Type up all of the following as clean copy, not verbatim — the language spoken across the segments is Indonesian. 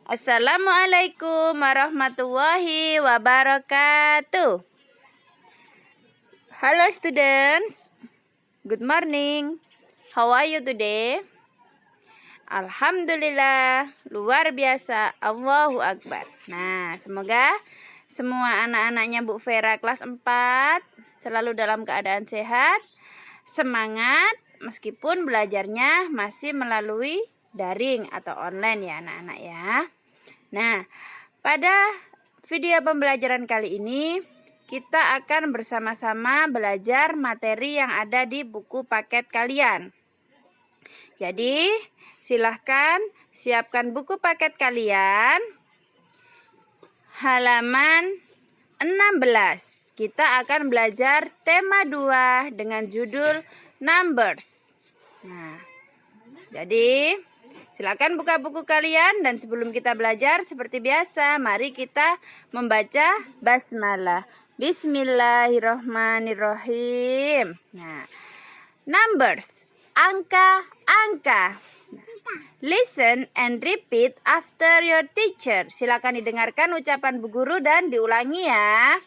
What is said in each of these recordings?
Assalamualaikum warahmatullahi wabarakatuh. Hello students, good morning. How are you today? Alhamdulillah, luar biasa, Allahu Akbar. Nah, semoga semua anak-anaknya Bu Vera kelas 4 selalu dalam keadaan sehat, semangat, meskipun belajarnya masih melalui daring atau online ya anak-anak ya. Nah, pada video pembelajaran kali ini kita akan bersama-sama belajar materi yang ada di buku paket kalian. Jadi, silahkan siapkan buku paket kalian halaman 16. Kita akan belajar tema 2 dengan judul Numbers. Nah, jadi silakan buka buku kalian, dan sebelum kita belajar seperti biasa, mari kita membaca basmalah. Bismillahirrohmanirrohim. Nah, numbers, angka-angka. Listen and repeat after your teacher. Silakan didengarkan ucapan Bu Guru dan diulangi ya.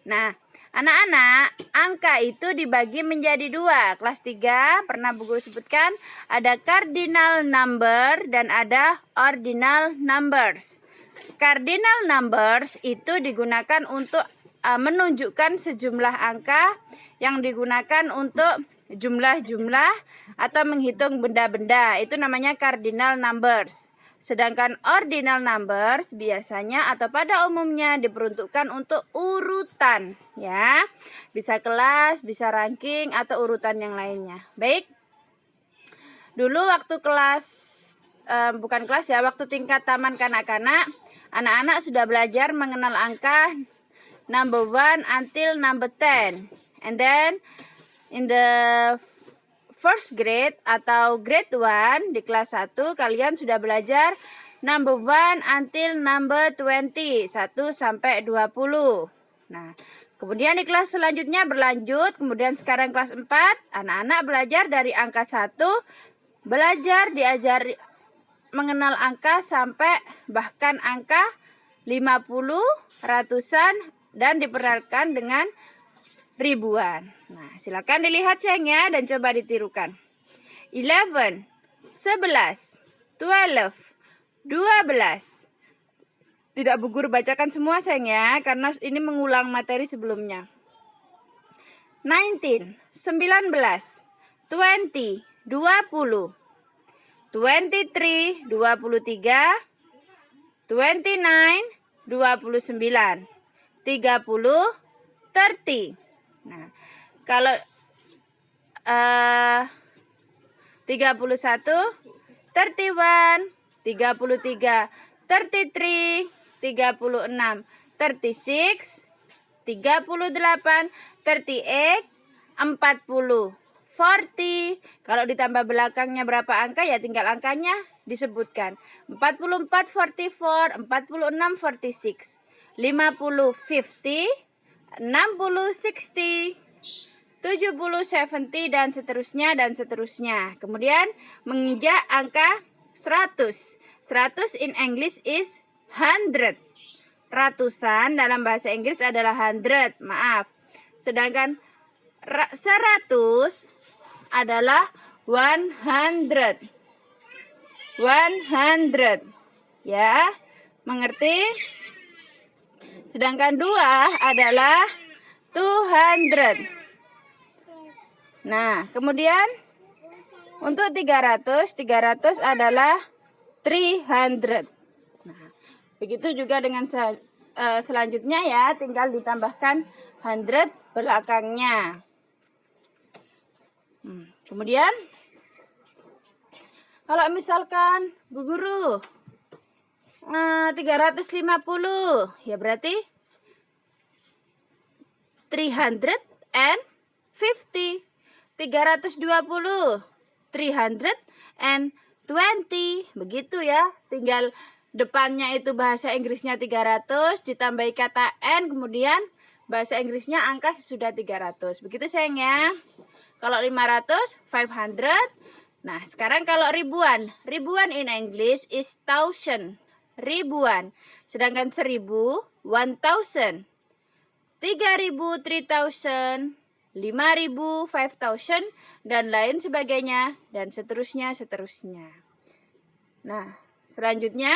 Nah, anak-anak, angka itu dibagi menjadi 2. Kelas 3 pernah Bu Guru sebutkan ada cardinal number dan ada ordinal numbers. Cardinal numbers itu digunakan untuk menunjukkan sejumlah angka yang digunakan untuk jumlah-jumlah atau menghitung benda-benda. Itu namanya cardinal numbers. Sedangkan ordinal numbers biasanya atau pada umumnya diperuntukkan untuk urutan ya. Bisa kelas, bisa ranking atau urutan yang lainnya. Baik. Dulu waktu kelas bukan kelas ya, waktu tingkat taman kanak-kanak, anak-anak sudah belajar mengenal angka number 1 until number 10. And then in the first grade atau grade 1 di kelas 1 kalian sudah belajar number 1 until number 20, 1 sampai 20. Nah, kemudian di kelas selanjutnya berlanjut, kemudian sekarang kelas 4, anak-anak belajar dari angka 1, belajar diajari mengenal angka sampai bahkan angka 50, ratusan, dan diperkenalkan dengan ribuan. Nah, silakan dilihat sayang ya dan coba ditirukan. 11, 11, 12, 12. Tidak Bu Guru bacakan semua sayang ya, karena ini mengulang materi sebelumnya. 19, 19, 20, 20, 23, 23, 29, 29, 30, 30. Nah, kalau 31, 31, 33, 33, 36, 36, 38, 38, 40, 40. Kalau ditambah belakangnya berapa angka ya tinggal angkanya disebutkan. 44, 44, 46, 46, 50, 50, 60, 60, 70, 70, dan seterusnya. Kemudian menginjak angka 100. 100 in English is 100. Ratusan dalam bahasa Inggris adalah 100. Maaf. Sedangkan 100 adalah 100. 100. Ya, mengerti? Sedangkan 2 adalah 200. Nah, kemudian untuk 300 adalah 300. Nah, begitu juga dengan selanjutnya ya, tinggal ditambahkan 100 belakangnya. Kemudian kalau misalkan Bu Guru 350 ya berarti 350. 320, 320. Begitu ya. Tinggal depannya itu bahasa Inggrisnya 300 ditambahi kata N, kemudian bahasa Inggrisnya angka sesudah 300. Begitu sayang ya. Kalau 500, 500. Nah, sekarang kalau ribuan. Ribuan in English is thousand. ribuan. Sedangkan 1000, 1000. 3000, 3000. 5000, 5000, dan lain sebagainya, dan seterusnya. Nah, selanjutnya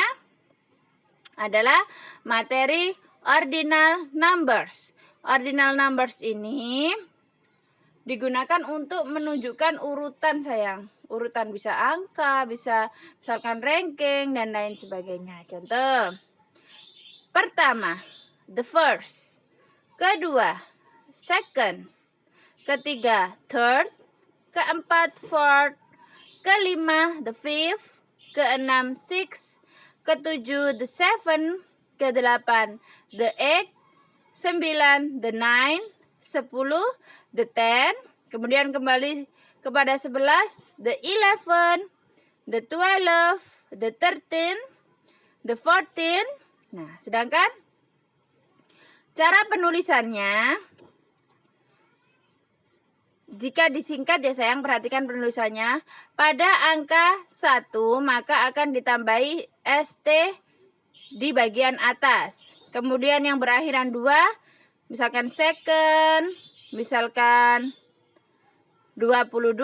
adalah materi ordinal numbers. Ordinal numbers ini digunakan untuk menunjukkan urutan sayang. Urutan bisa angka, bisa misalkan ranking, dan lain sebagainya. Contoh. Pertama, the first. Kedua, second. Ketiga, third. Keempat, fourth. Kelima, the fifth. Keenam, sixth. Ketujuh, the seventh. Kedelapan, the eighth. 9, the 9, 10, the 10, kemudian kembali kepada 11, the 11, the 12, the 13, the 14. Nah, sedangkan cara penulisannya, jika disingkat ya sayang, perhatikan penulisannya. Pada angka 1 maka akan ditambahi ST di bagian atas. Kemudian yang berakhiran 2, misalkan second, misalkan 22,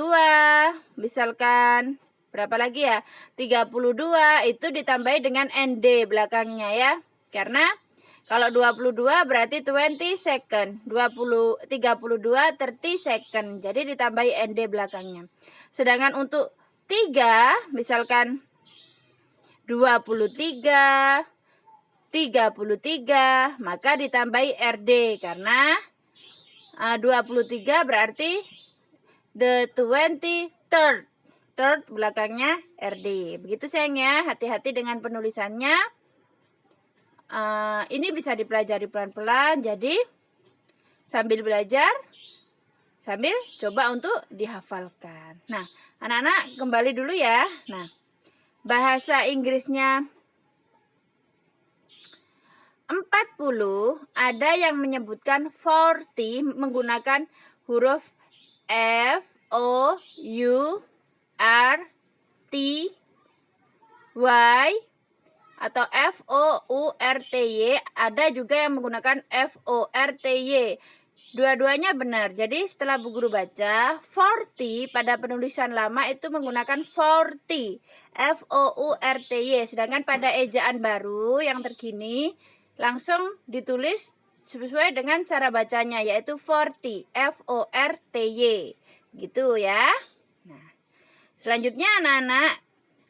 misalkan berapa lagi ya? 32, itu ditambahi dengan ND belakangnya ya. Karena kalau 22 berarti 20 second, 32 30 second. Jadi ditambahi ND belakangnya. Sedangkan untuk 3 misalkan 23, 33, maka ditambahi RD karena 23 berarti the 23rd. Third belakangnya RD. Begitu sayang ya, hati-hati dengan penulisannya. Ini bisa dipelajari pelan-pelan. Jadi sambil belajar, sambil coba untuk dihafalkan. Nah, anak-anak kembali dulu ya. Nah, bahasa Inggrisnya 40, ada yang menyebutkan 40 menggunakan huruf F, O, U, R, T, Y, atau F, O, U, R, T, Y. Ada juga yang menggunakan F, O, R, T, Y. Dua-duanya benar. Jadi setelah Bu Guru baca, 40 pada penulisan lama itu menggunakan 40. F, O, U, R, T, Y. Sedangkan pada ejaan baru yang terkini, langsung ditulis sesuai dengan cara bacanya, yaitu 40. F, O, R, T, Y. Gitu ya. Nah, selanjutnya anak-anak,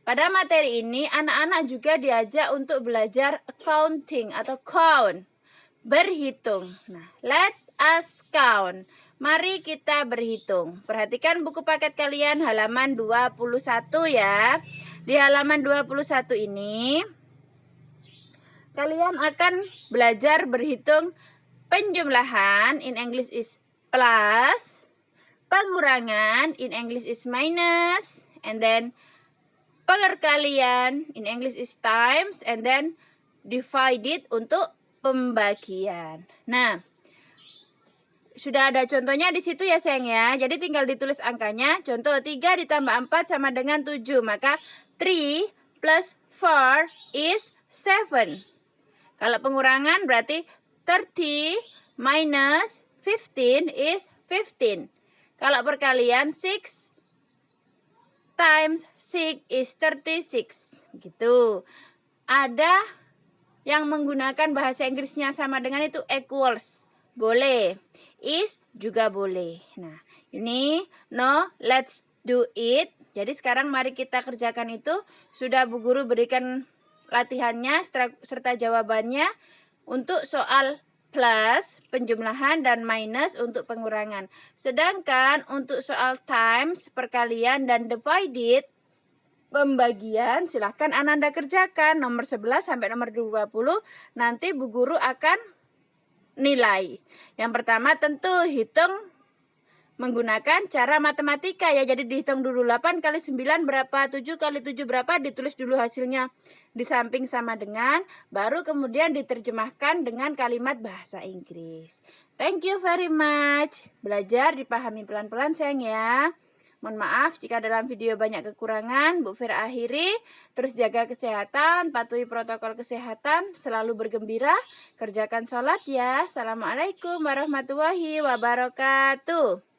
pada materi ini anak-anak juga diajak untuk belajar accounting atau count. Berhitung. Nah, let us count. Mari kita berhitung. Perhatikan buku paket kalian halaman 21 ya. Di halaman 21 ini kalian akan belajar berhitung penjumlahan, in English is plus, pengurangan, in English is minus, and then perkalian, in English is times, and then divided untuk pembagian. Nah, sudah ada contohnya di situ ya sayang ya. Jadi tinggal ditulis angkanya. Contoh 3 ditambah 4 sama dengan 7. Maka 3 plus 4 is 7. Kalau pengurangan berarti 30 minus 15 is 15. Kalau perkalian 6 times 6 is 36. Gitu. Ada yang menggunakan bahasa Inggrisnya sama dengan itu equals. Boleh. Is juga boleh. Nah, ini no, let's do it. Jadi sekarang mari kita kerjakan itu. Sudah Bu Guru berikan latihannya serta jawabannya untuk soal plus penjumlahan dan minus untuk pengurangan. Sedangkan untuk soal times perkalian dan divided pembagian silahkan Ananda kerjakan nomor 11 sampai nomor 20. Nanti Bu Guru akan nilai. Yang pertama tentu hitung menggunakan cara matematika ya. Jadi dihitung dulu 8 kali 9 berapa, 7 kali 7 berapa, ditulis dulu hasilnya di samping sama dengan, baru kemudian diterjemahkan dengan kalimat bahasa Inggris. Thank you very much. Belajar dipahami pelan-pelan sayang ya. Mohon maaf jika dalam video banyak kekurangan. Bu Fira akhiri. Terus jaga kesehatan, patuhi protokol kesehatan, selalu bergembira, kerjakan sholat ya. Assalamualaikum warahmatullahi wabarakatuh.